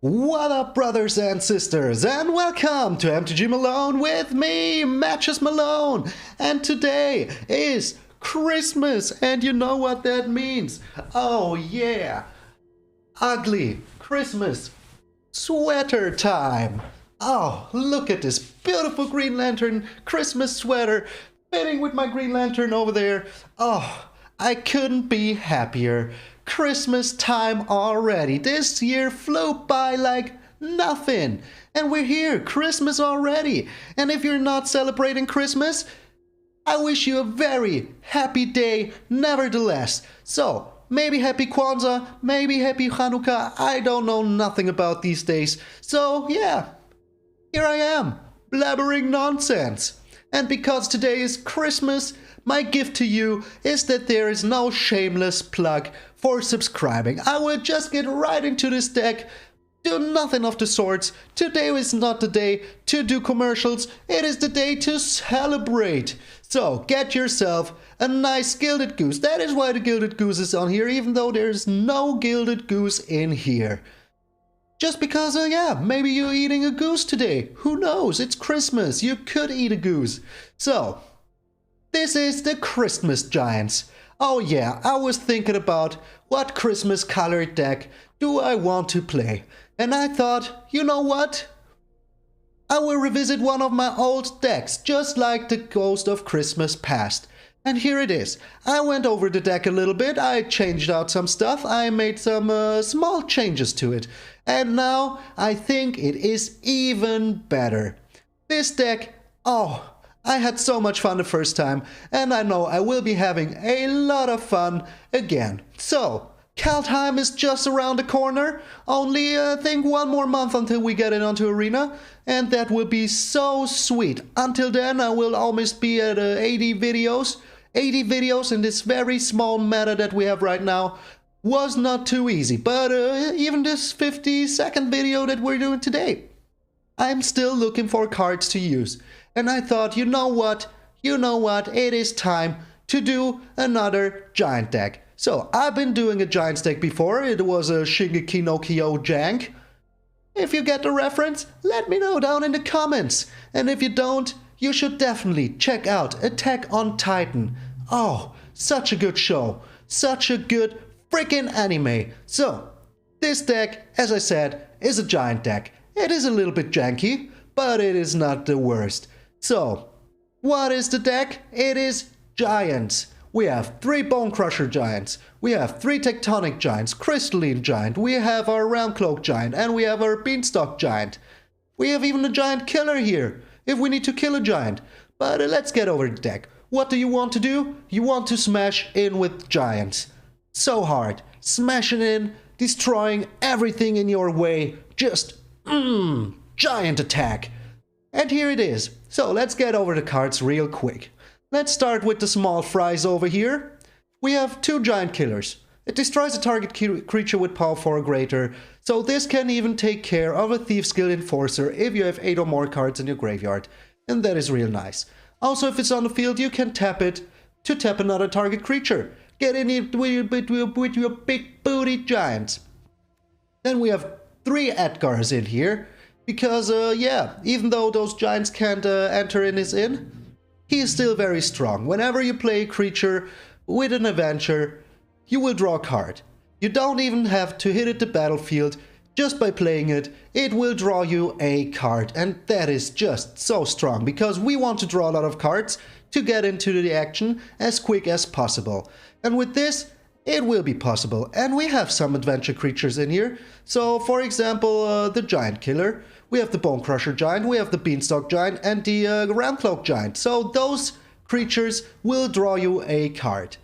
What up, brothers and sisters, and welcome to MTG Malone with me, MTG Malone. And today is Christmas, and you know what that means. Oh yeah, ugly Christmas sweater time. Oh, look at this beautiful Green Lantern Christmas sweater fitting with my Green Lantern over there. Oh, I couldn't be happier. Christmas time already. This year flew by like nothing. And we're here, Christmas already. And if you're not celebrating Christmas, I wish you a very happy day nevertheless. So, maybe happy Kwanzaa, maybe happy Hanukkah. I don't know nothing about these days. So, yeah, here I am, blabbering nonsense. And because today is Christmas, my gift to you is that there is no shameless plug for subscribing. I will just get right into this deck, do nothing of the sorts. Today is not the day to do commercials, it is the day to celebrate. So get yourself a nice Gilded Goose. That is why the Gilded Goose is on here, even though there's no Gilded Goose in here. Just because, yeah, maybe you're eating a goose today. Who knows? It's Christmas. You could eat a goose. So, this is the Christmas Giants. Oh yeah, I was thinking about what Christmas colored deck do I want to play. And I thought, you know what? I will revisit one of my old decks, just like the Ghost of Christmas Past. And here it is. I went over the deck a little bit, I changed out some stuff, I made some small changes to it. And now I think it is even better. This deck, oh, I had so much fun the first time, and I know I will be having a lot of fun again. So, Kaldheim is just around the corner, only I think one more month until we get it onto Arena, and that will be so sweet. Until then I will almost be at 80 videos. 80 videos in this very small meta that we have right now was not too easy, but even this 50-second video that we're doing today, I'm still looking for cards to use. And I thought, you know what, it is time to do another giant deck. So, I've been doing a giant deck before, it was a Shingeki no Kyo Jank. If you get the reference, let me know down in the comments. And if you don't, you should definitely check out Attack on Titan. Oh, such a good show, such a good freaking anime. So, this deck, as I said, is a giant deck. It is a little bit janky, but it is not the worst. So, what is the deck? It is giants. We have 3 Bone Crusher Giants, we have 3 Tectonic Giants, Crystalline Giant, we have our Realmcloak Giant, and we have our Beanstalk Giant. We have even a Giant Killer here, if we need to kill a Giant. But let's get over the deck. What do you want to do? You want to smash in with Giants. So hard. Smashing in, destroying everything in your way. Just, giant attack. And here it is. So let's get over the cards real quick. Let's start with the small fries over here. We have 2 giant killers. It destroys a target creature with power 4 or greater. So this can even take care of a Thief's Guild Enforcer if you have 8 or more cards in your graveyard. And that is real nice. Also, if it's on the field, you can tap it to tap another target creature. Get in it with your big booty giants. Then we have 3 Edgars in here. Because, yeah, even though those giants can't enter in his inn, he is still very strong. Whenever you play a creature with an adventure, you will draw a card. You don't even have to hit it the battlefield. Just by playing it, it will draw you a card. And that is just so strong, because we want to draw a lot of cards to get into the action as quick as possible. And with this, it will be possible. And we have some adventure creatures in here. So, for example, the Giant Killer. We have the Bone Crusher Giant, we have the Beanstalk Giant, and the Realmcloak Giant. So those creatures will draw you a card.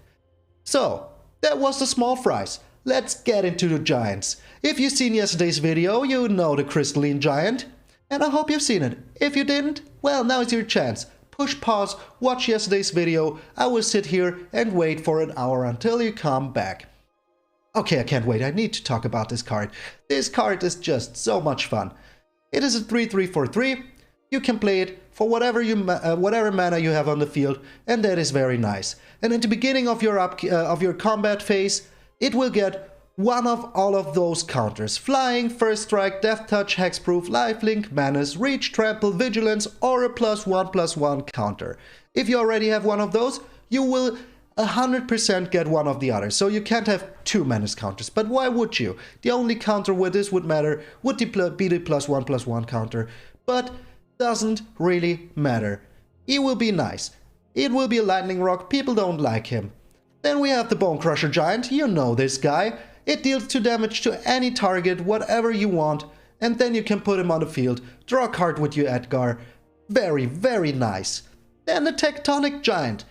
So, that was the small fries. Let's get into the giants. If you've seen yesterday's video, you know the Crystalline Giant. And I hope you've seen it. If you didn't, well, now is your chance. Push pause, watch yesterday's video. I will sit here and wait for an hour until you come back. Okay, I can't wait. I need to talk about this card. This card is just so much fun. It is a 3/3 for 3. You can play it for whatever mana you have on the field, and that is very nice. And at the beginning of your combat phase, it will get one of all of those counters. Flying, First Strike, Death Touch, Hexproof, Lifelink, Menace, Reach, Trample, Vigilance, or a +1/+1 counter. If you already have one of those, you will 100% get one of the others. So you can't have two Menace counters. But why would you? The only counter where this would matter would be the +1/+1 counter. But doesn't really matter. It will be nice. It will be a lightning rock. People don't like him. Then we have the Bone Crusher Giant. You know this guy. It deals 2 damage to any target, whatever you want, and then you can put him on the field. Draw a card with your Edgar. Very, very nice. Then the Tectonic Giant.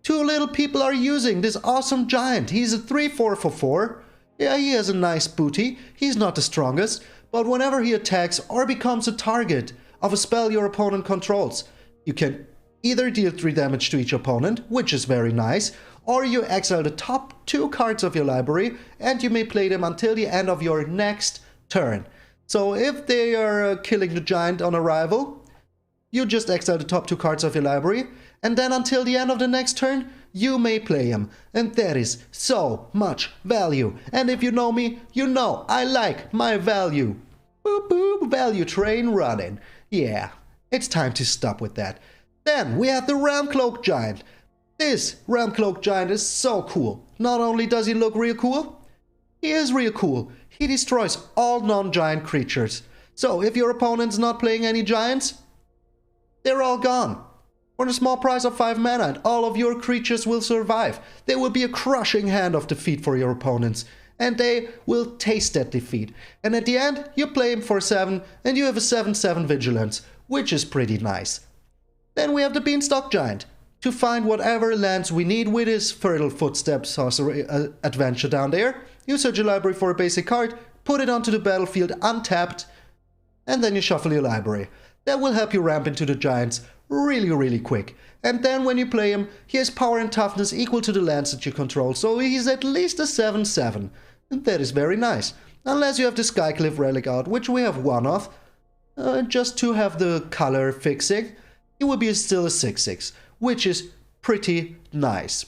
2 little people are using this awesome giant. He's a 3/4 for 4. Yeah, he has a nice booty. He's not the strongest, but whenever he attacks or becomes a target of a spell your opponent controls, you can either deal 3 damage to each opponent, which is very nice, or you exile the top 2 cards of your library and you may play them until the end of your next turn. So if they are killing the giant on arrival, you just exile the top 2 cards of your library, and then until the end of the next turn, you may play him. And that is so much value. And if you know me, you know I like my value. Boop boop, value train running. Yeah, it's time to stop with that. Then we have the Realm Cloak Giant. This Realm Cloak Giant is so cool. Not only does he look real cool, he is real cool. He destroys all non-giant creatures. So if your opponent's not playing any giants, they're all gone. For the small price of 5 mana, and all of your creatures will survive. There will be a crushing hand of defeat for your opponents, and they will taste that defeat. And at the end, you play him for 7, and you have a 7/7 Vigilance, which is pretty nice. Then we have the Beanstalk Giant. To find whatever lands we need with his Fertile Footsteps sorcery adventure down there, you search your library for a basic card, put it onto the battlefield untapped, and then you shuffle your library. That will help you ramp into the giants really, really quick. And then when you play him, he has power and toughness equal to the lands that you control, so he's at least a 7/7. And that is very nice. Unless you have the Skycliff Relic out, which we have one of, just to have the color fixing, he will be still a 6/6, which is pretty nice.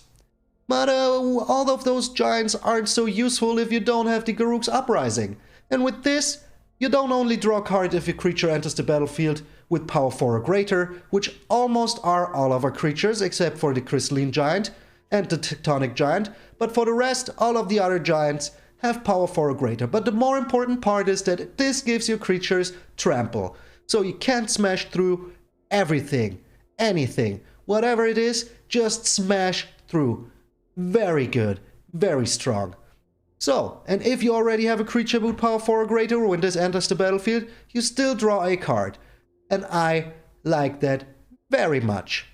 But all of those giants aren't so useful if you don't have the Garruk's Uprising. And with this, you don't only draw a card if your creature enters the battlefield with power 4 or greater, which almost are all of our creatures except for the Crystalline Giant and the Tectonic Giant, but for the rest, all of the other giants have power 4 or greater. But the more important part is that this gives your creatures trample, so you can't smash through everything, anything, whatever it is, just smash through. Very good, very strong. So, and if you already have a creature with power 4 or greater when this enters the battlefield, you still draw a card. And I like that very much.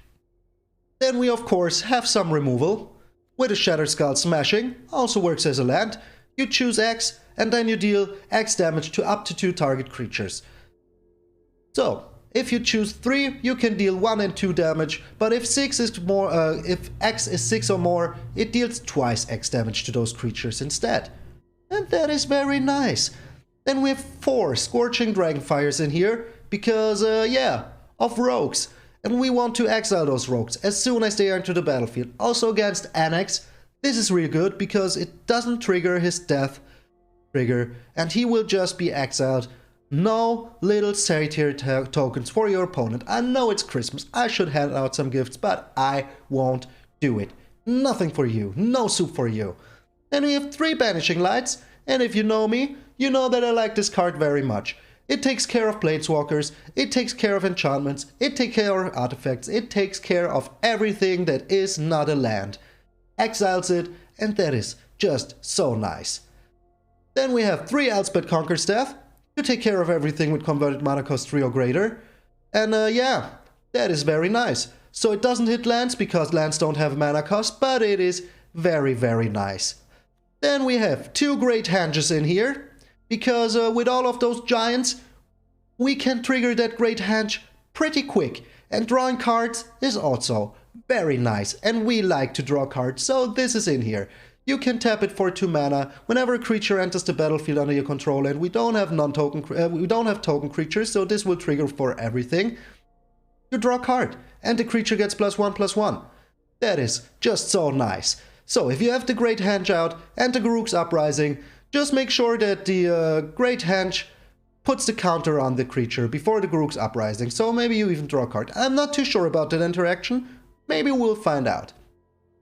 Then we of course have some removal. With a Shattered Skull Smashing, also works as a land. You choose X, and then you deal X damage to up to 2 target creatures. So, if you choose 3, you can deal 1 and 2 damage, but if if X is 6 or more, it deals twice X damage to those creatures instead. And that is very nice. Then we have 4 Scorching Dragonfires in here, because, of rogues. And we want to exile those rogues as soon as they enter the battlefield. Also against Annex, this is really good because it doesn't trigger his death trigger, and he will just be exiled. No little Satyr tokens for your opponent. I know it's Christmas, I should hand out some gifts, but I won't do it. Nothing for you, no soup for you. Then we have 3 Banishing Lights, and if you know me, you know that I like this card very much. It takes care of Planeswalkers, it takes care of enchantments, it takes care of artifacts, it takes care of everything that is not a land. Exiles it, and that is just so nice. Then we have 3 Elspeth Conquers Death. You take care of everything with converted mana cost 3 or greater. And that is very nice. So it doesn't hit lands because lands don't have mana cost, but it is very, very nice. Then we have 2 Great Hanges in here. Because with all of those giants, we can trigger that Great Henge pretty quick. And drawing cards is also very nice. And we like to draw cards, so this is in here. You can tap it for 2 mana whenever a creature enters the battlefield under your control, and we don't have token creatures, so this will trigger for everything. You draw a card, and the creature gets +1/+1. That is just so nice. So if you have the Great Henge out and the Garruk's Uprising, just make sure that the Great Henge puts the counter on the creature before the Garruk's Uprising, so maybe you even draw a card. I'm not too sure about that interaction, maybe we'll find out.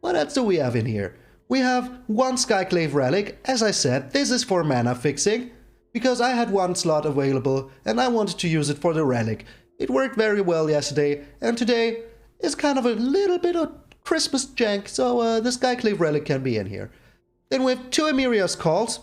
What else do we have in here? We have one Skyclave Relic. As I said, this is for mana fixing, because I had one slot available and I wanted to use it for the relic. It worked very well yesterday, and today is kind of a little bit of Christmas jank, so the Skyclave Relic can be in here. Then we have two Emeria's Calls.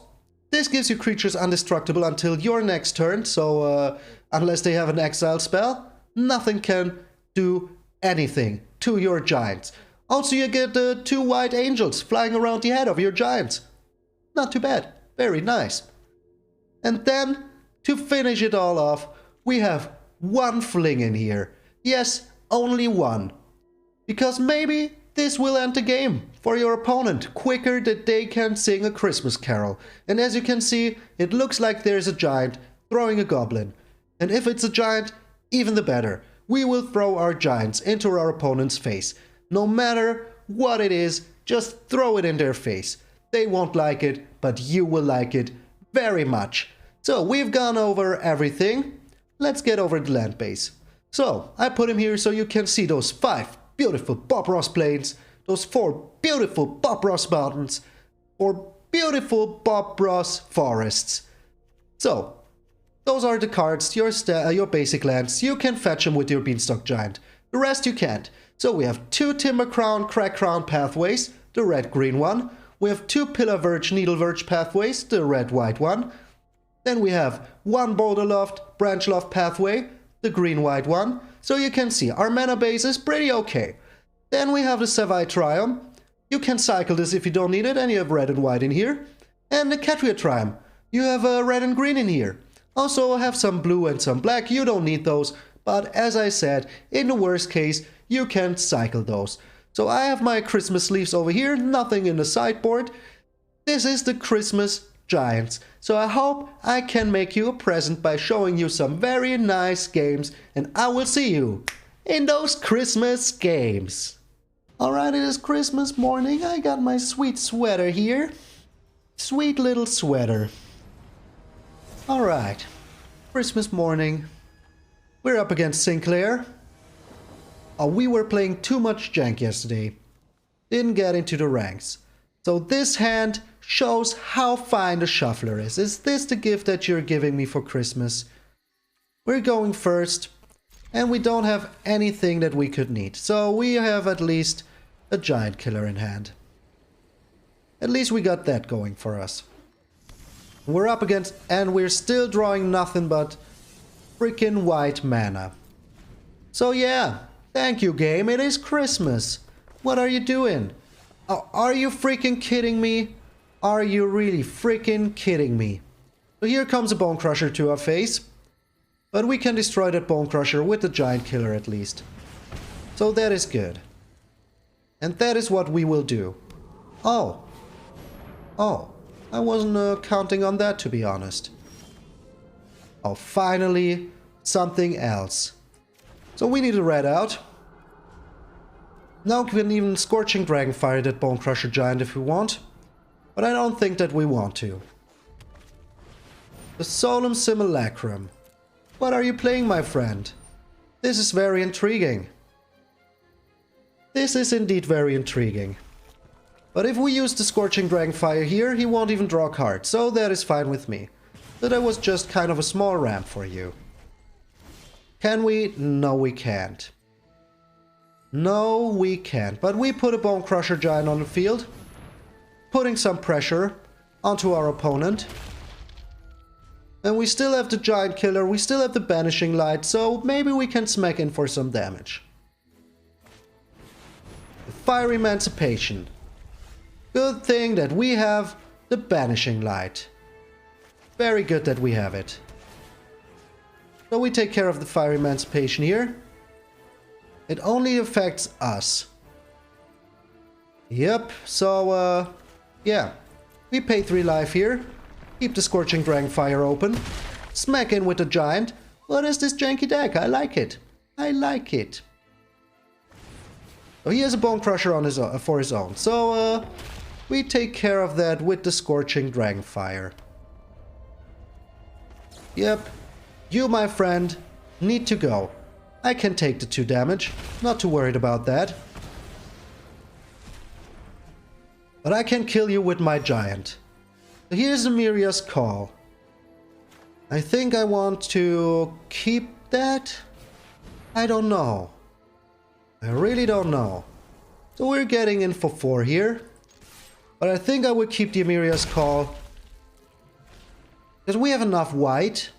This gives you creatures indestructible until your next turn, so unless they have an exile spell, nothing can do anything to your giants. Also, you get the two white angels flying around the head of your giants. Not too bad. Very nice. And then, to finish it all off, we have one fling in here. Yes, only one. Because maybe this will end the game for your opponent quicker than they can sing a Christmas carol. And as you can see, it looks like there's a giant throwing a goblin. And if it's a giant, even the better. We will throw our giants into our opponent's face. No matter what it is, just throw it in their face. They won't like it, but you will like it very much. So we've gone over everything. Let's get over the land base. So I put him here so you can see those 5 beautiful Bob Ross plains, those 4 beautiful Bob Ross mountains, 4 beautiful Bob Ross forests. So those are the cards, your basic lands. You can fetch them with your Beanstalk Giant. The rest you can't. So we have 2 Timber Crown, Crack Crown pathways, the red-green one. We have 2 Pillar Verge, Needle Verge pathways, the red-white one. Then we have 1 Boulder Loft, Branch Loft pathway, the green-white one. So you can see our mana base is pretty okay. Then we have the Savai Triumph. You can cycle this if you don't need it, and you have red and white in here. And the Catria Triumph. You have red and green in here. Also have some blue and some black. You don't need those, but as I said, in the worst case, you can cycle those. So I have my Christmas leaves over here, nothing in the sideboard. This is the Christmas Giants. So I hope I can make you a present by showing you some very nice games, and I will see you in those Christmas games. Alright, it is Christmas morning. I got my sweet sweater here. Sweet little sweater. Alright, Christmas morning. We're up against Sinclair. Oh, we were playing too much jank yesterday. Didn't get into the ranks. So this hand shows how fine the shuffler is. Is this the gift that you're giving me for Christmas? We're going first, and we don't have anything that we could need. So we have at least a giant killer in hand. At least we got that going for us. We're up against, and we're still drawing nothing but freaking white mana. So yeah. Thank you, game. It is Christmas. What are you doing? Oh, are you freaking kidding me? Are you really freaking kidding me? So here comes a Bone Crusher to our face. But we can destroy that Bone Crusher with the Giant Killer at least. So that is good. And that is what we will do. Oh. Oh. I wasn't counting on that, to be honest. Oh, finally something else. So we need a red out. Now we can even Scorching Dragonfire that Bone Crusher Giant if we want. But I don't think that we want to. The Solemn Simulacrum. What are you playing, my friend? This is very intriguing. This is indeed very intriguing. But if we use the Scorching Dragonfire here, he won't even draw a card. So that is fine with me. So that was just kind of a small ramp for you. Can we? No, we can't. No, we can't. But we put a Bone Crusher Giant on the field, putting some pressure onto our opponent. And we still have the Giant Killer, we still have the Banishing Light, so maybe we can smack in for some damage. The Fire Emancipation. Good thing that we have the Banishing Light. Very good that we have it. So we take care of the Fire Emancipation here. It only affects us. Yep, so yeah. We pay 3 life here. Keep the Scorching Dragonfire open. Smack in with the Giant. What is this janky deck? I like it. I like it. So he has a Bone Crusher on his for his own. So we take care of that with the Scorching Dragonfire. Yep, you, my friend, need to go. I can take the 2 damage, not too worried about that. But I can kill you with my giant. So here's Amiria's Call. I think I want to keep that. I don't know. I really don't know. So we're getting in for 4 here. But I think I would keep the Amiria's Call. Because we have enough white.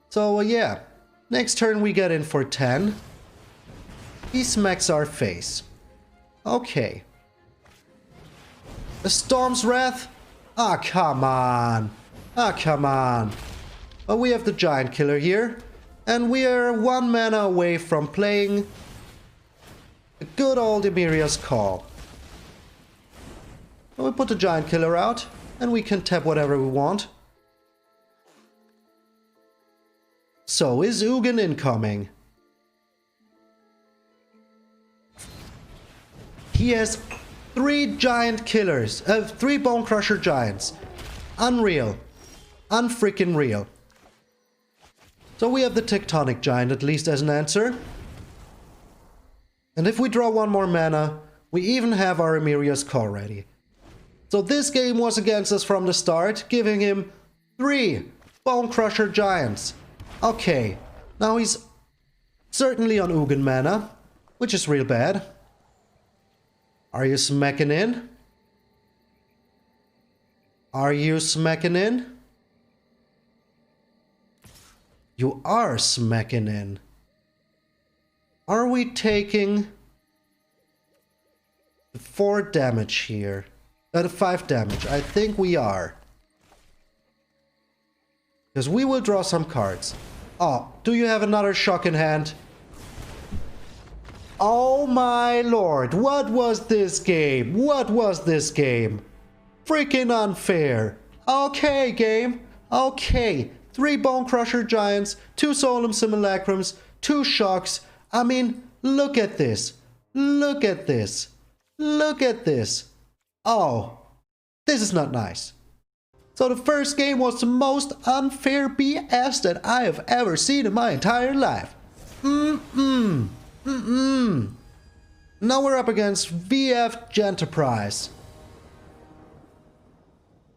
So yeah. Next turn we get in for 10. He smacks our face. Okay. The Storm's Wrath? Ah, come on. Ah, come on. But we have the Giant Killer here. And we are 1 mana away from playing the good old Amiria's Call. So we put the Giant Killer out. And we can tap whatever we want. So is Ugin incoming. He has 3 Giant Killers, 3 Bone Crusher Giants. Unreal. Unfreaking real. So we have the Tectonic Giant at least as an answer. And if we draw 1 more mana, we even have our Amiria's Call ready. So this game was against us from the start, giving him 3 Bone Crusher Giants. Okay, now he's certainly on Ugin mana, which is real bad. Are you smacking in? Are you smacking in? You are smacking in. Are we taking 4 damage here? 5 damage. I think we are. Because we will draw some cards. Oh, do you have another shock in hand? Oh my lord, what was this game? What was this game? Freaking unfair. Okay, game. Okay. 3 Bone Crusher Giants, 2 Solemn Simulacrums, 2 Shocks. I mean, look at this. Look at this. Look at this. Oh, this is not nice. So the first game was the most unfair BS that I have ever seen in my entire life. Now we're up against VF Genterprise.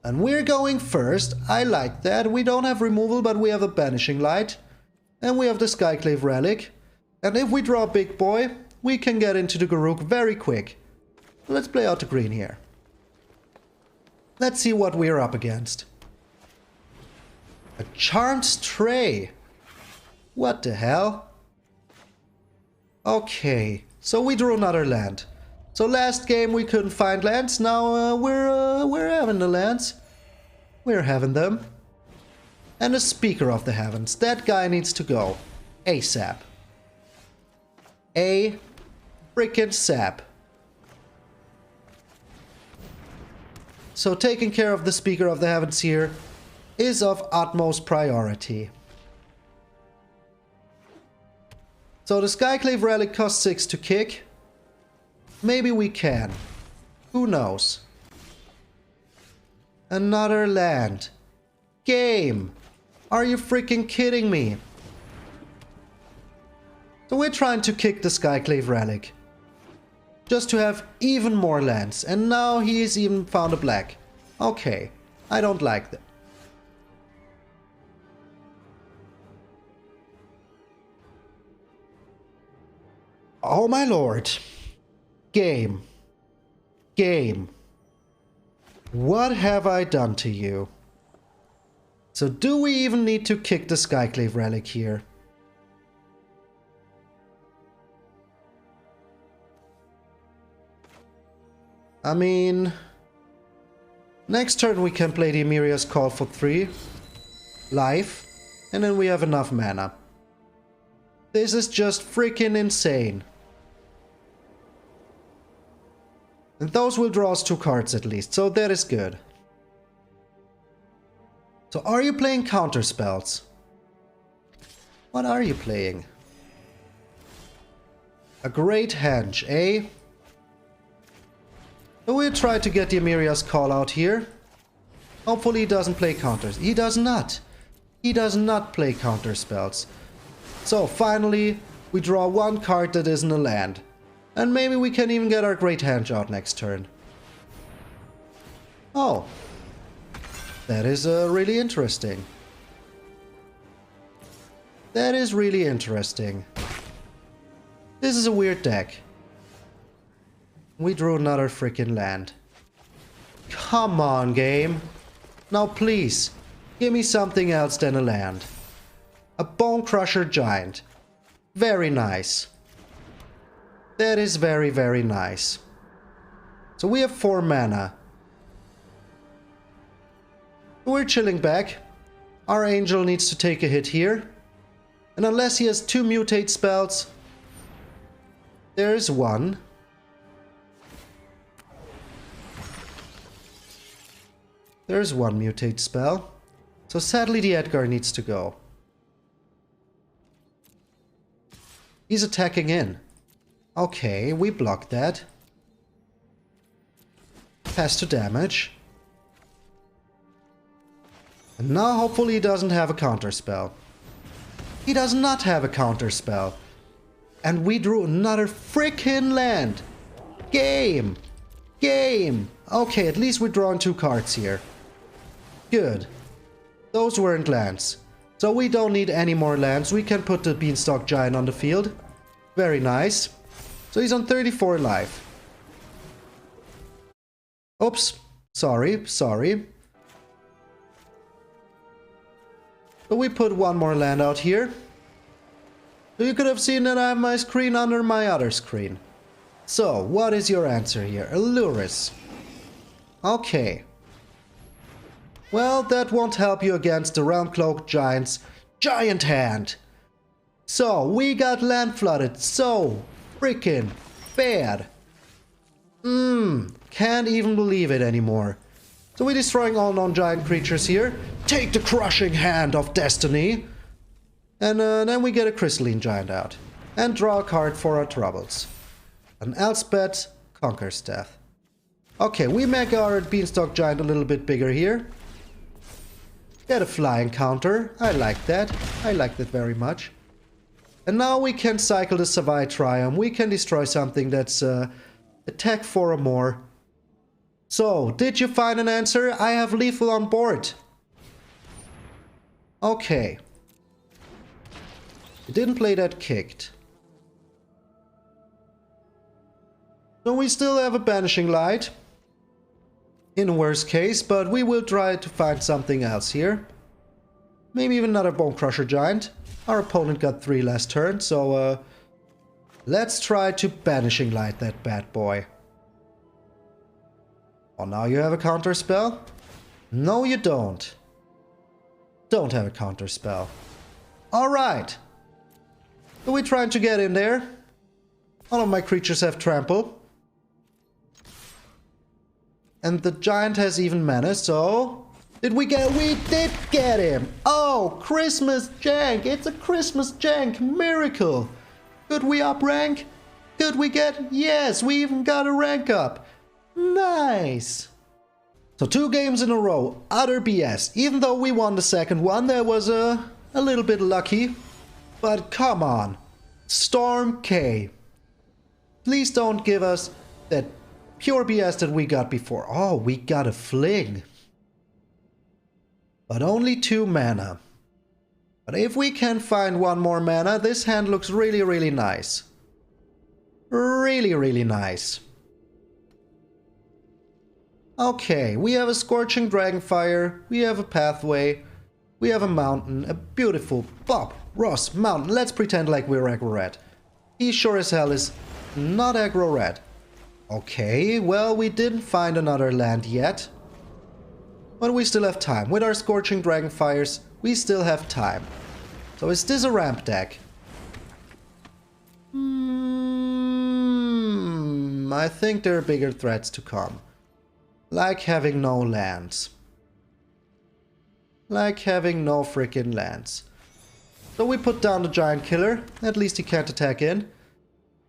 And we're going first. I like that. We don't have removal, but we have a Banishing Light. And we have the Skyclave Relic. And if we draw a big boy, we can get into the Garruk very quick. So let's play out the green here. Let's see what we're up against. A Charmed Stray. What the hell? Okay, so we drew another land. So last game we couldn't find lands. Now we're having the lands. We're having them. And a Speaker of the Heavens. That guy needs to go. ASAP. A frickin' sap. So taking care of the Speaker of the Heavens here is of utmost priority. So the Skyclave Relic costs 6 to kick. Maybe we can. Who knows? Another land. Game. Are you freaking kidding me? So we're trying to kick the Skyclave Relic. Just to have even more lands. And now he's even found a black. Okay. I don't like that. Oh my lord. Game. Game. What have I done to you? So do we even need to kick the Skyclave Relic here? I mean... Next turn we can play the Amiria's Call for 3 life, and then we have enough mana. This is just freaking insane. And those will draw us 2 cards at least, so that is good. So are you playing counter spells? What are you playing? A great hench, eh? So we'll try to get the Amiria's call out here. Hopefully he doesn't play counters. He does not. He does not play counter spells. So finally, we draw one card that isn't a land. And maybe we can even get our Great Hench out next turn. Oh. That is really interesting. That is really interesting. This is a weird deck. We drew another freaking land. Come on, game. Now please, give me something else than a land. A Bone Crusher Giant. Very nice. That is very, very nice. So we have 4 mana. We're chilling back. Our angel needs to take a hit here. And unless he has 2 mutate spells, there's one. There's one mutate spell. So sadly the Edgar needs to go. He's attacking in. Okay, we blocked that. Pass to damage. And now hopefully he doesn't have a counter spell. He does not have a counter spell. And we drew another freaking land. Game. Game. Okay, at least we're drawing 2 cards here. Good. Those weren't lands. So we don't need any more lands. We can put the Beanstalk Giant on the field. Very nice. So he's on 34 life. Oops. Sorry. Sorry. So we put one more land out here. So you could have seen that I have my screen under my other screen. So, what is your answer here? Alluris. Okay. Well, that won't help you against the Realm Cloaked Giant's Giant Hand. So, we got land flooded so freaking bad. Can't even believe it anymore. So we're destroying all non-giant creatures here. Take the Crushing Hand of Destiny. And then we get a Crystalline Giant out. And draw a card for our troubles. An Elspeth Conquers Death. Okay, we make our Beanstalk Giant a little bit bigger here. Get a flying counter. I like that. I like that very much. And now we can cycle the Savai Triumph. We can destroy something that's attack 4 or more. So, did you find an answer? I have lethal on board. Okay. You didn't play that kicked. So we still have a Banishing Light. In worst case, but we will try to find something else here. Maybe even another Bone Crusher Giant. Our opponent got 3 last turn, so let's try to Banishing Light that bad boy. Oh, now you have a counter spell? No, you don't. Don't have a counter spell. Alright. So we're trying to get in there. All of my creatures have trample. And the giant has even mana, so... We did get him! Oh, Christmas Jank! It's a Christmas Jank miracle! Could we up rank? Could we get... Yes, we even got a rank up! Nice! So 2 games in a row, utter BS. Even though we won the second one, that was a little bit lucky. But come on. Storm K. Please don't give us that pure BS that we got before. Oh, we got a Fling. But only 2 mana. But if we can find 1 more mana, this hand looks really, really nice. Really, really nice. Okay, we have a Scorching Dragonfire, we have a Pathway, we have a Mountain, a beautiful Bob Ross Mountain. Let's pretend like we're aggro red. He sure as hell is not aggro red. Okay, well, we didn't find another land yet. But we still have time. With our Scorching Dragonfires, we still have time. So is this a ramp deck? I think there are bigger threats to come. Like having no lands. Like having no freaking lands. So we put down the Giant Killer. At least he can't attack in.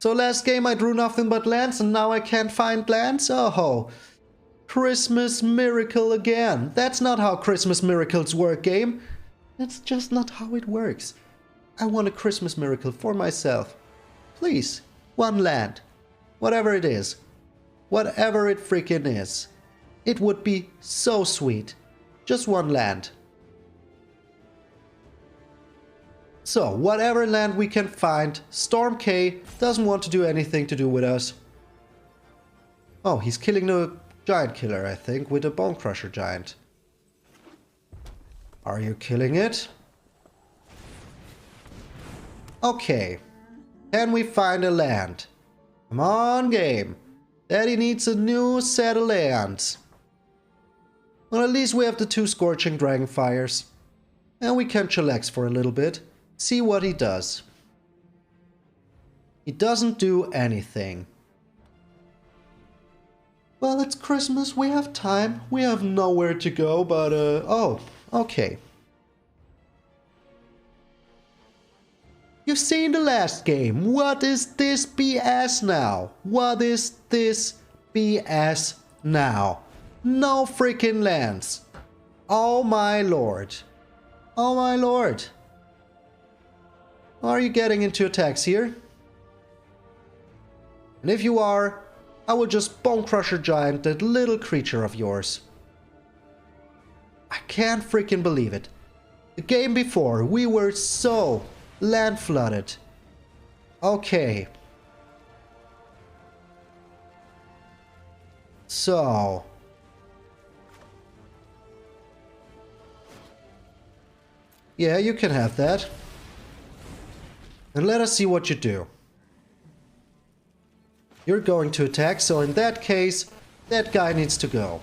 So last game I drew nothing but lands and now I can't find lands? Oh, Christmas miracle again. That's not how Christmas miracles work, game. That's just not how it works. I want a Christmas miracle for myself. Please, one land. Whatever it is. Whatever it freaking is. It would be so sweet. Just one land. So, whatever land we can find, Storm K doesn't want to do anything to do with us. Oh, he's killing the giant killer, I think, with a Bone Crusher giant. Are you killing it? Okay. Can we find a land? Come on, game. Daddy needs a new set of lands. Well, at least we have the 2 Scorching Dragonfires. And we can chillax for a little bit. See what he does. He doesn't do anything. Well, it's Christmas, we have time. We have nowhere to go, but oh, okay. You've seen the last game. What is this BS now? What is this BS now? No freaking lands. Oh my lord. Oh my lord. Are you getting into attacks here? And if you are, I will just Bone Crusher Giant that little creature of yours. I can't freaking believe it. The game before, we were so land flooded. Okay. So. Yeah, you can have that. And let us see what you do. You're going to attack, so in that case, that guy needs to go.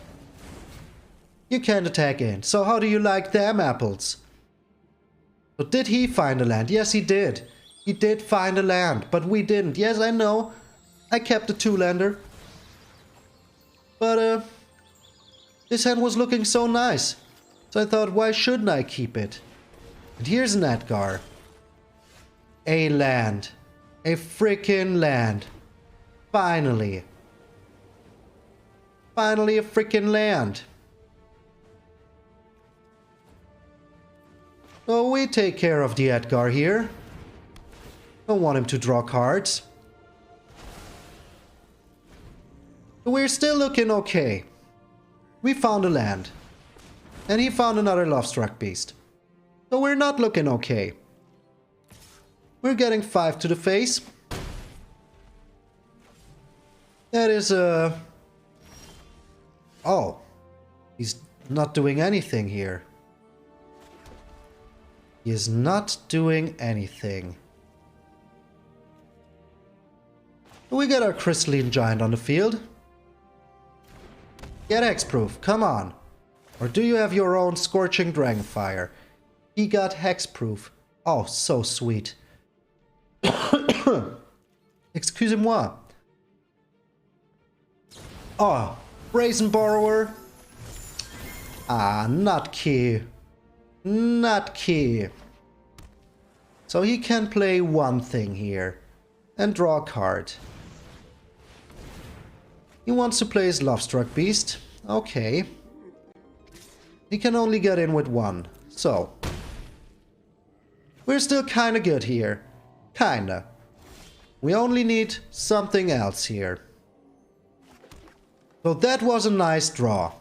You can't attack in. So how do you like them apples? So did he find a land? Yes, he did. He did find a land, but we didn't. Yes, I know. I kept a 2-lander. But, this hand was looking so nice. So I thought, why shouldn't I keep it? And here's an Edgar. A land. A freaking land. Finally. Finally a freaking land. So we take care of the Edgar here. Don't want him to draw cards. We're still looking okay. We found a land. And he found another Lovestruck Beast. So we're not looking okay. We're getting 5 to the face. That is oh. He's not doing anything here. He is not doing anything. We get our Crystalline Giant on the field. Get Hexproof, come on. Or do you have your own Scorching Dragonfire? He got Hexproof. Oh, so sweet. Excusez-moi. Oh, Brazen Borrower. Ah, not key. Not key. So he can play one thing here. And draw a card. He wants to play his Lovestruck Beast. Okay. He can only get in with 1. So. We're still kinda good here. Kinda. We only need something else here. So that was a nice draw.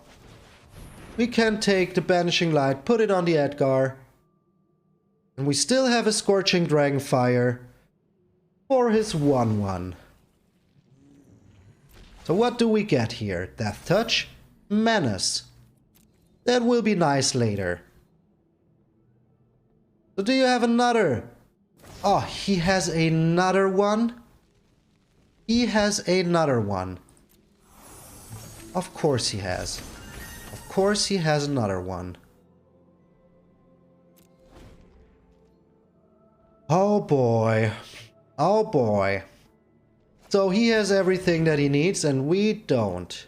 We can take the Banishing Light, put it on the Edgar. And we still have a Scorching Dragonfire for his 1/1. So what do we get here? Death Touch, Menace. That will be nice later. So do you have another? Oh, he has another one? He has another one. Of course he has. Of course he has another one. Oh boy. Oh boy. So he has everything that he needs and we don't.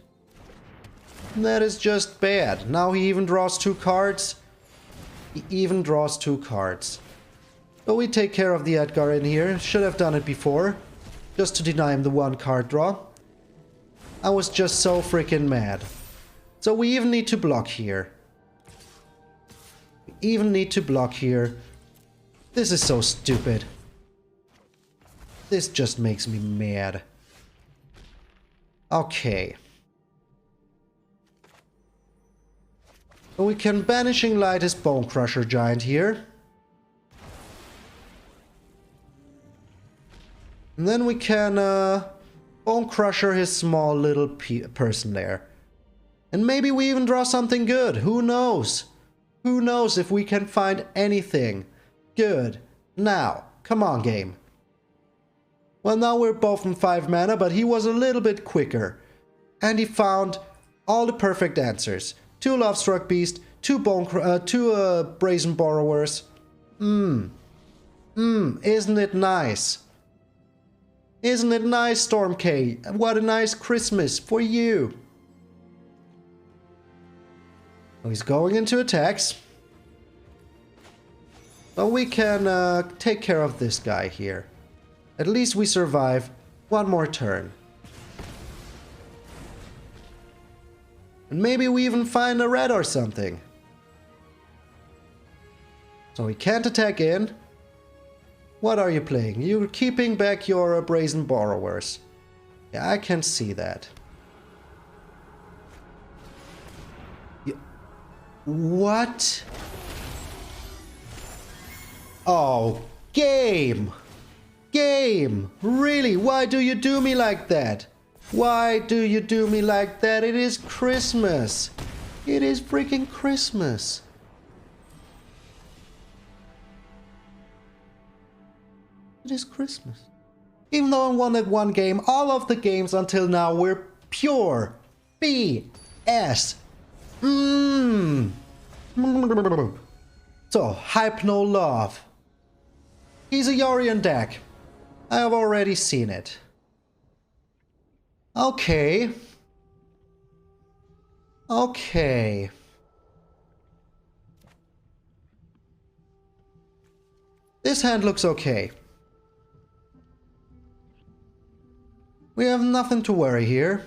That is just bad. Now he even draws 2 cards. He even draws 2 cards. So we take care of the Edgar in here. Should have done it before. just to deny him the 1 card draw. I was just so freaking mad. So we even need to block here. We even need to block here. This is so stupid. This just makes me mad. Okay. So we can Banishing Light his Bone Crusher Giant here. And then we can Bone Crusher his small little person there. And maybe we even draw something good. Who knows? Who knows if we can find anything good. Now, come on, game. Well, now we're both in 5 mana, but he was a little bit quicker. And he found all the perfect answers. 2 Lovestruck Beast, 2 Brazen Borrowers. Isn't it nice? Isn't it nice, Storm K? What a nice Christmas for you. Oh, he's going into attacks. So we can take care of this guy here. At least we survive 1 more turn. And maybe we even find a red or something. So he can't attack in. What are you playing? You're keeping back your Brazen Borrowers. Yeah, I can see that. What? Oh, game! Game! Really? Why do you do me like that? Why do you do me like that? It is Christmas. It is freaking Christmas. It is Christmas. Even though I won that 1 game, all of the games until now were pure BS. So, Hypno Love. He's a Yorion deck. I have already seen it. Okay. Okay. This hand looks okay. We have nothing to worry here.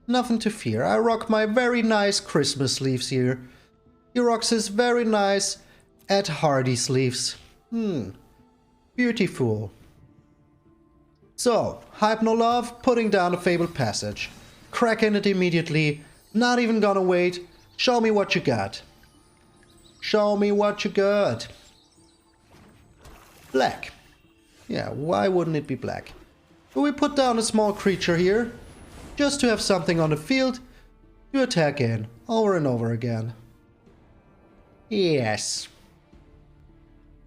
Nothing to fear. I rock my very nice Christmas sleeves here. He rocks his very nice Ed Hardy sleeves. Beautiful. So, Hypnolove putting down a Fabled Passage. Cracking it immediately. Not even gonna wait. Show me what you got. Show me what you got. Black. Yeah, why wouldn't it be black? But we put down a small creature here. Just to have something on the field to attack in. Over and over again. Yes.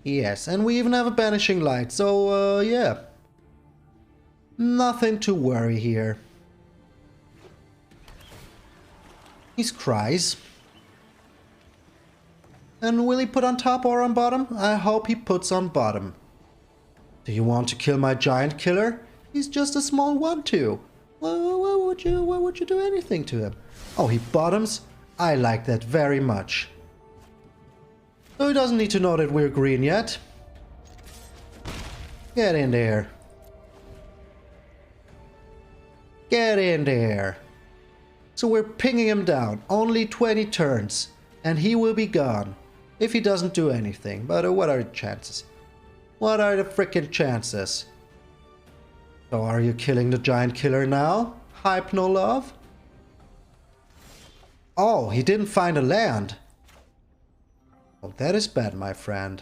Yes, and we even have a Banishing Light, so yeah. Nothing to worry here. He cries. And will he put on top or on bottom? I hope he puts on bottom. Do you want to kill my giant killer? He's just a small 1/2. Well, why would you do anything to him? Oh, he bottoms? I like that very much. So he doesn't need to know that we're green yet. Get in there. Get in there. So we're pinging him down. Only 20 turns. And he will be gone. If he doesn't do anything. But what are the chances? What are the frickin' chances? So are you killing the giant killer now? Hypnolove? Oh, he didn't find a land. Oh, that is bad, my friend.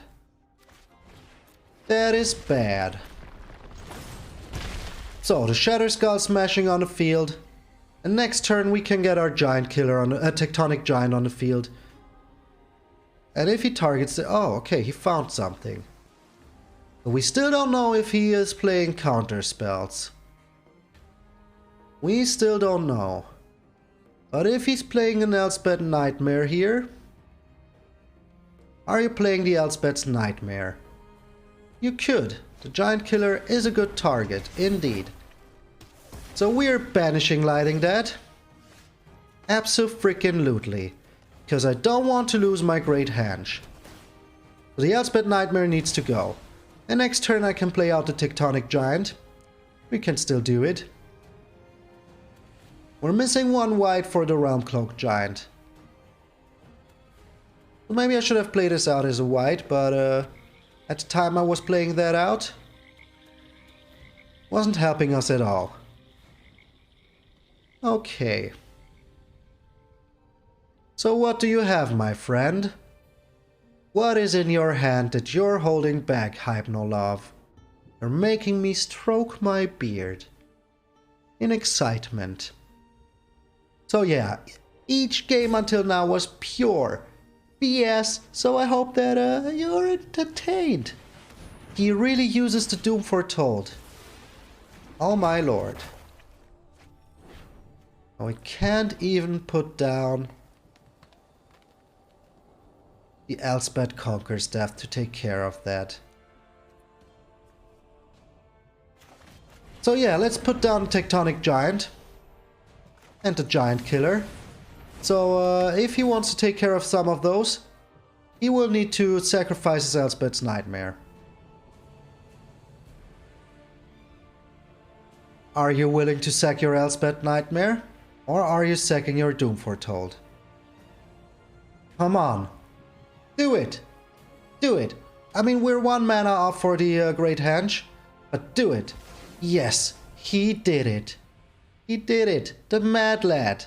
That is bad. So, the Shatter Skull smashing on the field. And next turn we can get our giant killer on a Tectonic Giant on the field. And if he targets the... Oh, okay, he found something. But we still don't know if he is playing counter spells. We still don't know. But if he's playing an Elspeth Nightmare here... Are you playing the Elspeth's Nightmare? You could. The giant killer is a good target, indeed. So we're Banishing Lighting that. Abso-freaking-lutely. Because I don't want to lose my Great Henge. So the Elspeth Nightmare needs to go. And next turn I can play out the Tectonic Giant. We can still do it. We're missing one white for the Realm Cloak Giant. Well, maybe I should have played this out as a white, but at the time I was playing that out, wasn't helping us at all. Okay. So what do you have, my friend? What is in your hand that you're holding back, Hypnolove? You're making me stroke my beard in excitement. So yeah, each game until now was pure BS, so I hope that you're entertained. He really uses the Doom Foretold. Oh my lord. Oh, we can't even put down the Elspeth Conquers Death to take care of that. So yeah, let's put down Tectonic Giant and the Giant Killer. So if he wants to take care of some of those, he will need to sacrifice his Elspeth's Nightmare. Are you willing to sack your Elspeth Nightmare? Or are you sacking your Doom Foretold? Come on. Do it. Do it. I mean, we're 1 mana off for the Great Henge, but do it. Yes, he did it. He did it. The mad lad.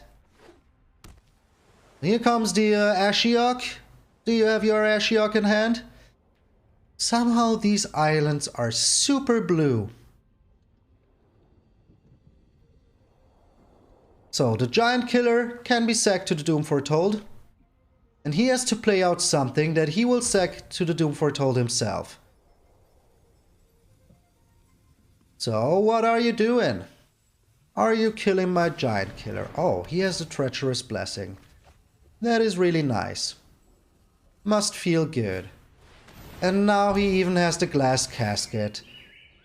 Here comes the Ashiok. Do you have your Ashiok in hand? Somehow these islands are super blue. So the Giant Killer can be sacked to the Doom Foretold. And he has to play out something that he will sack to the Doom Foretold himself. So what are you doing? Are you killing my Giant Killer? Oh, he has the Treacherous Blessing. That is really nice. Must feel good. And now he even has the Glass Casket.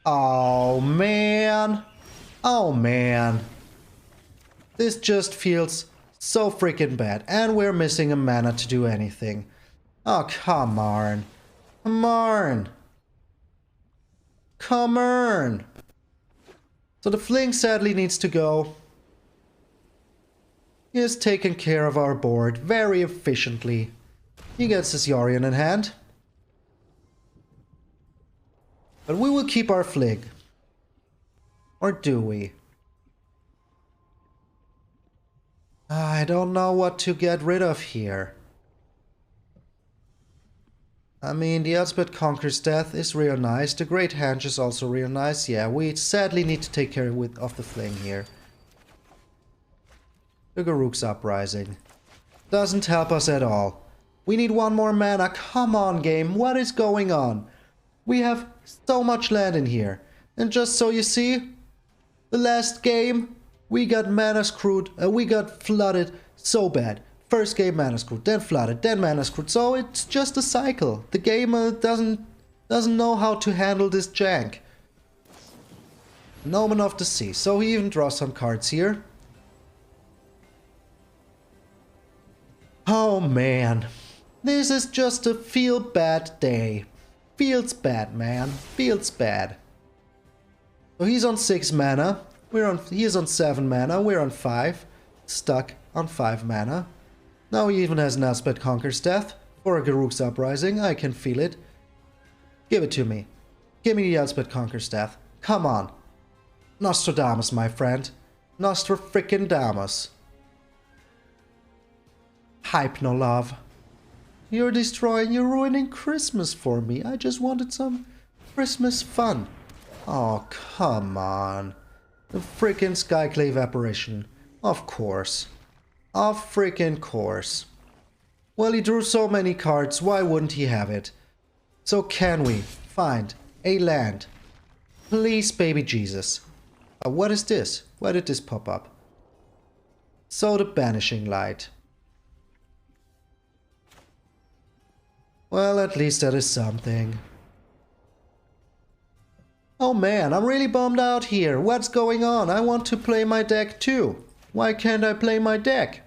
Oh man. Oh man. This just feels so freaking bad. And we're missing a mana to do anything. Oh, come on. Come on. Come on. So the Fling sadly needs to go. He has taken care of our board very efficiently. He gets his Yorion in hand. But we will keep our Fling. Or do we? I don't know what to get rid of here. I mean, the Elspeth Conquers Death is real nice. The Great Henge is also real nice. Yeah, we sadly need to take care of the Fling here. The Garruk's Uprising doesn't help us at all. We need 1 more mana. Come on, game. What is going on? We have so much land in here. And just so you see, the last game, we got mana screwed. We got flooded so bad. First game mana screwed, then flooded, then mana screwed. So it's just a cycle. The game doesn't know how to handle this jank. Nomen of the Sea. So he even draws some cards here. Oh man. This is just a feel bad day. Feels bad, man. Feels bad. So he's on 6 mana. He is on 7 mana. We're on 5. Stuck on 5 mana. Now he even has an Elspeth Conquers Death for a Garruk's Uprising. I can feel it. Give it to me. Give me the Elspeth Conquers Death. Come on. Nostradamus, my friend. Nostra-frickin-damus. Hypnolove. You're ruining Christmas for me. I just wanted some Christmas fun. Oh, come on. The frickin' Skyclave Apparition. Of course. Of frickin' course. Well, he drew so many cards, why wouldn't he have it? So can we find a land? Please, baby Jesus. What is this? Why did this pop up? So the Banishing Light. Well, at least that is something. Oh man, I'm really bummed out here. What's going on? I want to play my deck too. Why can't I play my deck?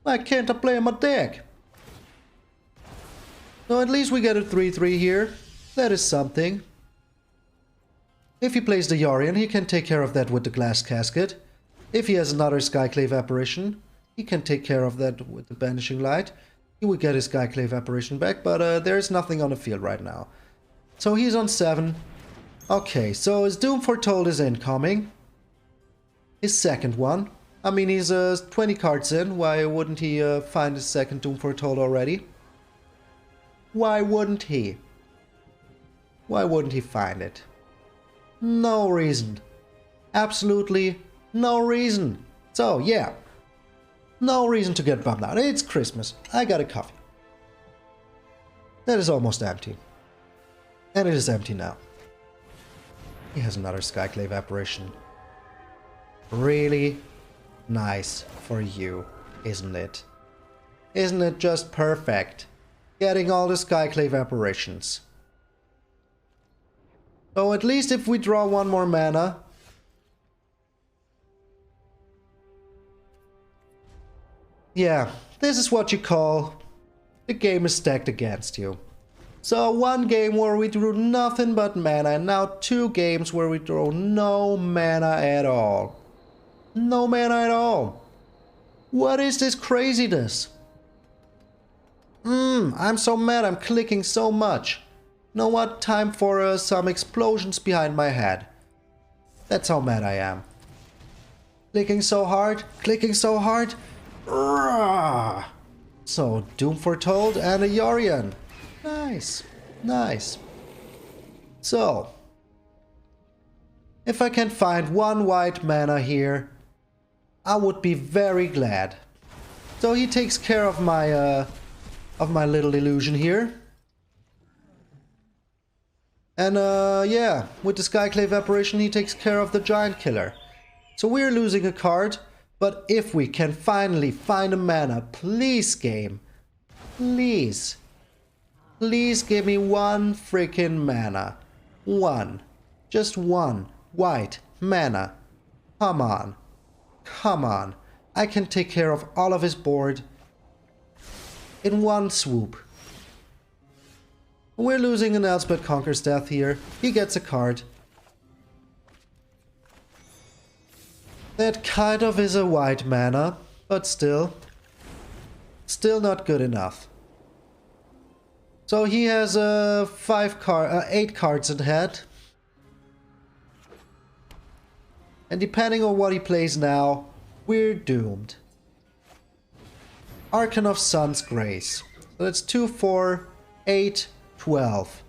Why can't I play my deck? So at least we get a 3-3 here. That is something. If he plays the Yorion, he can take care of that with the Glass Casket. If he has another Skyclave Apparition, he can take care of that with the Banishing Light. He will get his Skyclave Apparition back, but there's nothing on the field right now. So he's on 7. Okay, so his Doom Foretold is incoming. His second one. I mean, he's 20 cards in. Why wouldn't he find his second Doom Foretold already? Why wouldn't he? Why wouldn't he find it? No reason. Absolutely no reason. So, yeah. No reason to get bummed out. It's Christmas. I got a coffee. That is almost empty. And it is empty now. He has another Skyclave Apparition. Really nice for you, isn't it? Isn't it just perfect? Getting all the Skyclave Apparitions. So at least if we draw one more mana... Yeah, this is what you call... the game is stacked against you. So one game where we drew nothing but mana, and now 2 games where we draw no mana at all. No mana at all. What is this craziness? I'm so mad, I'm clicking so much. Know what? Time for some explosions behind my head. That's how mad I am. Clicking so hard, clicking so hard. Rah! So, Doom Foretold and a Yorion. Nice, nice. So, if I can find one white mana here, I would be very glad. So he takes care of my little illusion here. And yeah, with the Skyclave Apparition he takes care of the Giant Killer. So we're losing a card, but if we can finally find a mana, please game, please. Please give me one freaking mana. One. Just one white mana. Come on. Come on. I can take care of all of his board in one swoop. We're losing an Elspeth Conquers Death here. He gets a card. That kind of is a white mana, but still not good enough. So he has 8 cards in hand. And depending on what he plays now, we're doomed. Archon of Sun's Grace. So that's 2, 4, 8, 12.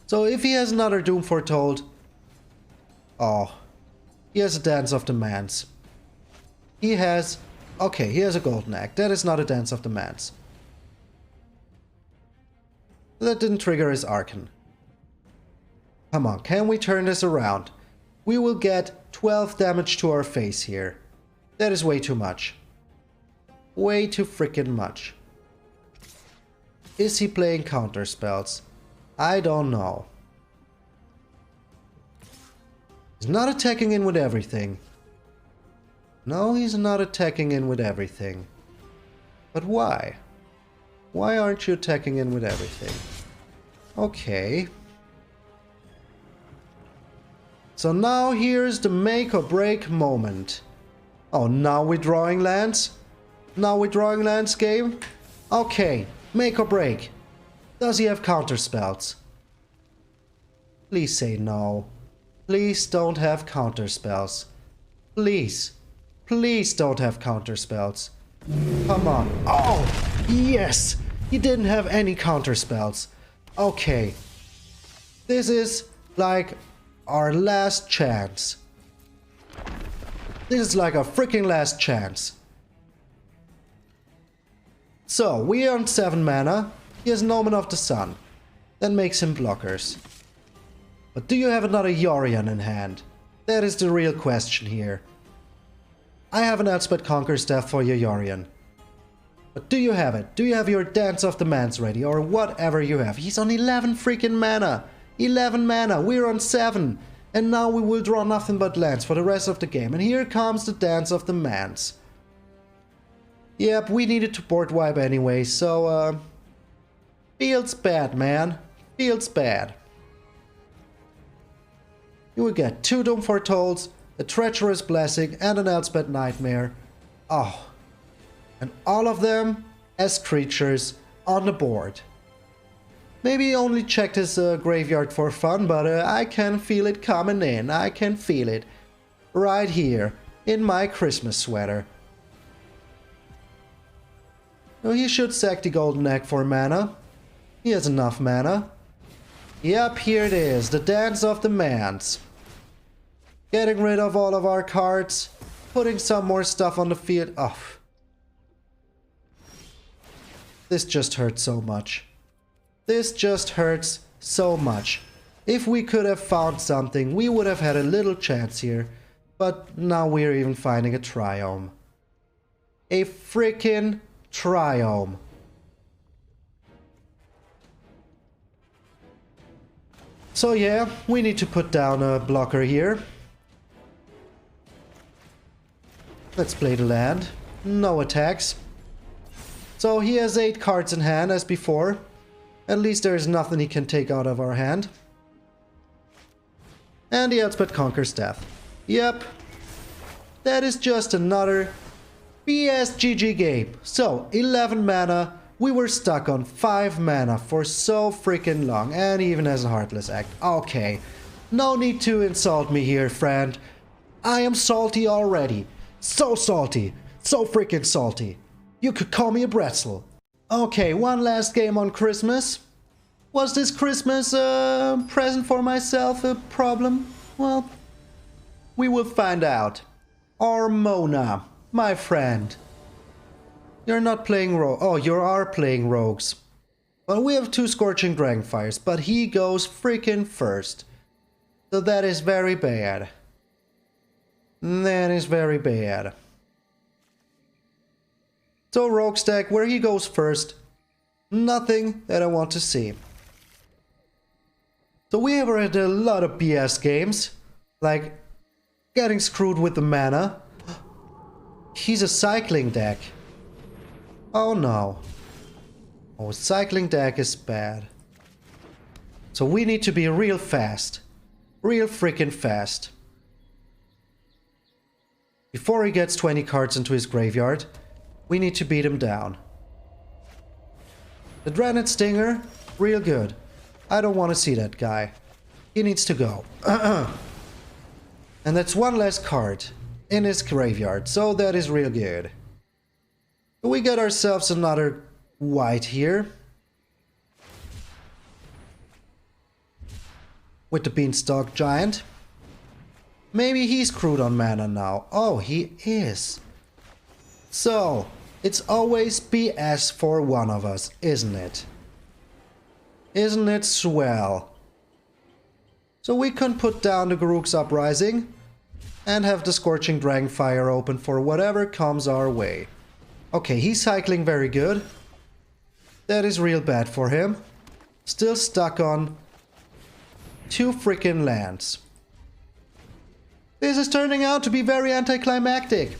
So if he has another Doom Foretold... Oh. He has a Dance of the Mans. He has... Okay, he has a Golden Egg. That is not a Dance of the Mans. That didn't trigger his Archon. Come on, can we turn this around? We will get 12 damage to our face here. That is way too much. Way too freaking much. Is he playing counter spells? I don't know. He's not attacking in with everything. No, he's not attacking in with everything. But why? Why aren't you attacking in with everything? Okay. So now here's the make or break moment. Oh, now we're drawing lands? Now we're drawing lands, game? Okay, make or break. Does he have counter spells? Please say no. Please don't have counter spells. Please. Please don't have counter spells. Come on. Oh, yes! He didn't have any counter spells. Okay. This is like our last chance. This is like a freaking last chance. So, we are on 7 mana. He has an Omen of the Sun. That makes him blockers. But do you have another Yorion in hand? That is the real question here. I have an Elspeth Conquers Death for your Yorion. But do you have it? Do you have your Dance of the Mans ready? Or whatever you have? He's on 11 freaking mana. 11 mana. We're on 7. And now we will draw nothing but lands for the rest of the game. And here comes the Dance of the Mans. Yep, we needed to board wipe anyway, so feels bad, man. Feels bad. You will get 2 Doom Fortolds, a Treacherous Blessing, and an Elspeth Nightmare. Oh. And all of them as creatures on the board. Maybe he only checked his graveyard for fun, but I can feel it coming in. I can feel it. Right here, in my Christmas sweater. Oh, he should sack the Golden Egg for mana. He has enough mana. Yep, here it is. The Dance of the Mans. Getting rid of all of our cards. Putting some more stuff on the field. Oh. This just hurts so much. This just hurts so much. If we could have found something, we would have had a little chance here. But now we're even finding a Triome. A freaking Triome. So yeah, we need to put down a blocker here. Let's play the land. No attacks. So he has 8 cards in hand as before. At least there is nothing he can take out of our hand. And the Elspeth conquers death. Yep. That is just another BS GG game. So, 11 mana. We were stuck on 5 mana for so freaking long. And he even has a Heartless Act. Okay. No need to insult me here, friend. I am salty already. So salty. So freaking salty. You could call me a pretzel. Okay, one last game on Christmas. Was this Christmas present for myself a problem? Well, we will find out. Armona, my friend. You're not playing oh, you are playing rogues. Well, we have 2 Scorching Dragonfires, but he goes freaking first. So that is very bad. That is very bad. So Rogue Stack, where he goes first, nothing that I want to see. So we have had a lot of BS games, like getting screwed with the mana. He's a cycling deck. Oh no. Oh, cycling deck is bad. So we need to be real fast. Real freaking fast. Before he gets 20 cards into his graveyard, we need to beat him down. The Dreadnought Stinger, real good. I don't want to see that guy. He needs to go. And that's 1 less card in his graveyard, so that is real good. We got ourselves another white here. With the Beanstalk Giant. Maybe he's screwed on mana now. Oh, he is. So, it's always BS for one of us, isn't it? Isn't it swell? So we can put down the Garruk's Uprising and have the Scorching Dragonfire open for whatever comes our way. Okay, he's cycling very good. That is real bad for him. Still stuck on 2 freaking lands. This is turning out to be very anticlimactic.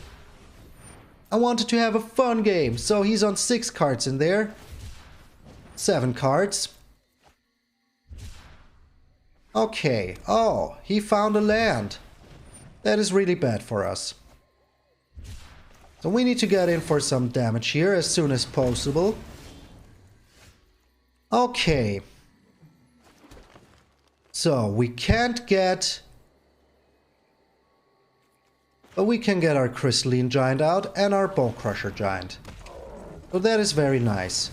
I wanted to have a fun game, so he's on 6 cards in there. 7 cards. Okay, oh, he found a land. That is really bad for us. So we need to get in for some damage here as soon as possible. Okay. So we can't get... But we can get our Crystalline Giant out and our Bone Crusher Giant. So that is very nice.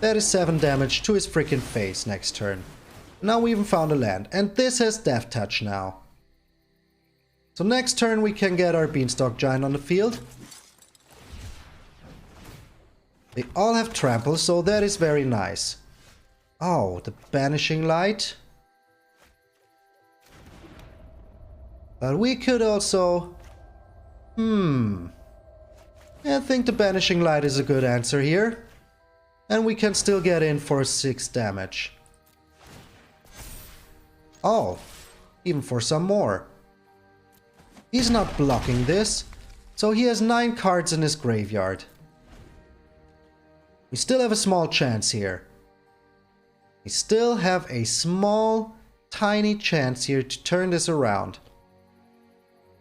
That is 7 damage to his freaking face next turn. Now we even found a land. And this has Death Touch now. So next turn we can get our Beanstalk Giant on the field. They all have Trample, so that is very nice. Oh, the Banishing Light. But we could also... I think the Banishing Light is a good answer here. And we can still get in for 6 damage. Oh, even for some more. He's not blocking this, so he has 9 cards in his graveyard. We still have a small chance here. We still have a small, tiny chance here to turn this around.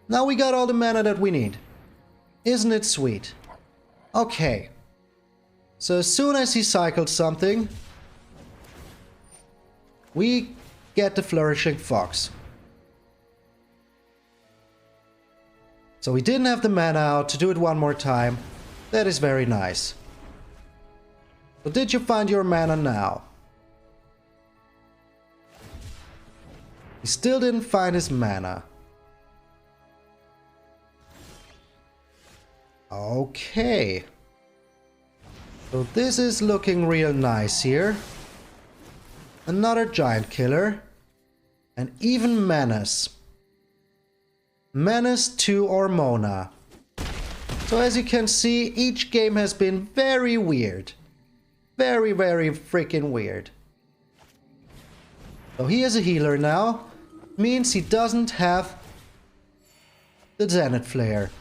Now we got all the mana that we need. Isn't it sweet? Okay. So as soon as he cycles something, we get the Flourishing Fox. So we didn't have the mana out to do it one more time. That is very nice. But did you find your mana now? He still didn't find his mana. Okay. So this is looking real nice here. Another giant killer. And even Menace. Menace to Ormona. So as you can see, each game has been very weird. Very, very freaking weird. So he is a healer now. Means he doesn't have the Zenith Flare.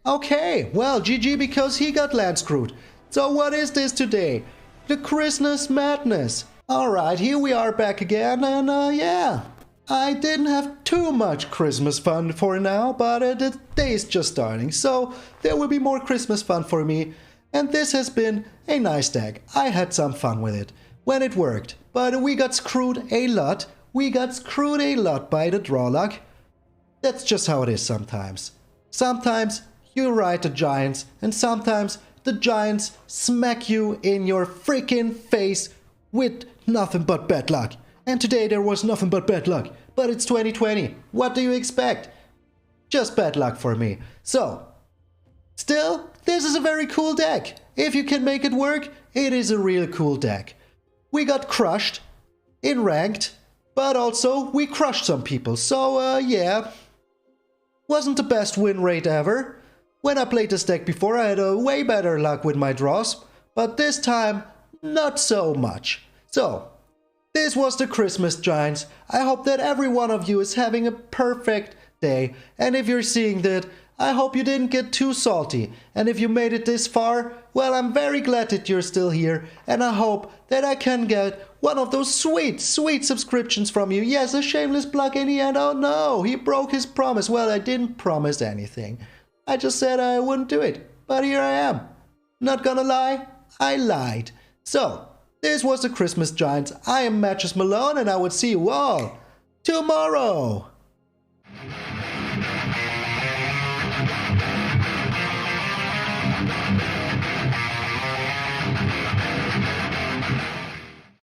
Okay, well, GG because he got land screwed. So what is this today? The Christmas Madness. Alright, here we are back again, and yeah. I didn't have too much Christmas fun for now, but the day is just starting, so there will be more Christmas fun for me. And this has been a nice deck. I had some fun with it when it worked, but we got screwed a lot. We got screwed a lot by the draw luck. That's just how it is sometimes. Sometimes you ride the giants, and sometimes the giants smack you in your freaking face with nothing but bad luck. And today there was nothing but bad luck. But it's 2020. What do you expect? Just bad luck for me. So, still, this is a very cool deck. If you can make it work, it is a real cool deck. We got crushed in ranked, but also we crushed some people. So, yeah. Wasn't the best win rate ever. When I played this deck before, I had a way better luck with my draws. But this time, not so much. So, this was the Christmas Giants. I hope that every one of you is having a perfect day. And if you're seeing that, I hope you didn't get too salty. And if you made it this far, well, I'm very glad that you're still here. And I hope that I can get one of those sweet, sweet subscriptions from you. Yes, a shameless plug in the end. Oh no, he broke his promise. Well, I didn't promise anything. I just said I wouldn't do it. But here I am. Not gonna lie, I lied. So, this was the Christmas Giants. I am MtgA Malone, and I will see you all tomorrow.